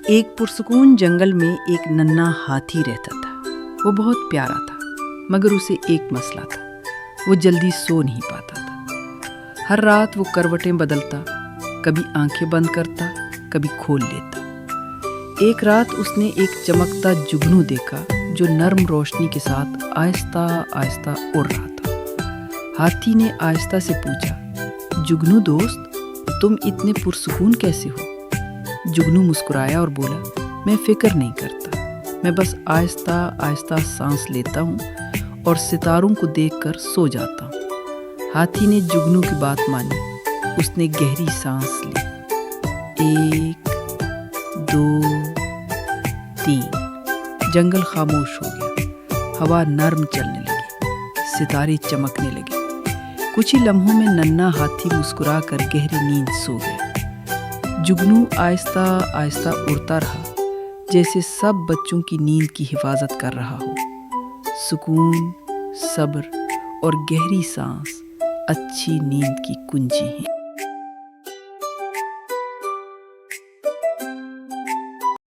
ایک پرسکون جنگل میں ایک ننھا ہاتھی رہتا تھا۔ وہ بہت پیارا تھا، مگر اسے ایک مسئلہ تھا، وہ جلدی سو نہیں پاتا تھا۔ ہر رات وہ کروٹیں بدلتا، کبھی آنکھیں بند کرتا، کبھی کھول لیتا۔ ایک رات اس نے ایک چمکتا جگنو دیکھا جو نرم روشنی کے ساتھ آہستہ آہستہ اڑ رہا تھا۔ ہاتھی نے آہستہ سے پوچھا، جگنو دوست، تم اتنے پرسکون کیسے ہو؟ جگنو مسکرایا اور بولا، میں فکر نہیں کرتا، میں بس آہستہ آہستہ سانس لیتا ہوں اور ستاروں کو دیکھ کر سو جاتا ہوں۔ ہاتھی نے جگنو کی بات مانی، اس نے گہری سانس لی، 1 2 3۔ جنگل خاموش ہو گیا، ہوا نرم چلنے لگی، ستارے چمکنے لگے۔ کچھ ہی لمحوں میں ننھا ہاتھی مسکرا کر گہری نیند سو گیا۔ جگنو آہستہ آہستہ اڑتا رہا، جیسے سب بچوں کی نیند کی حفاظت کر رہا ہو۔ سکون، صبر اور گہری سانس اچھی نیند کی کنجی ہیں۔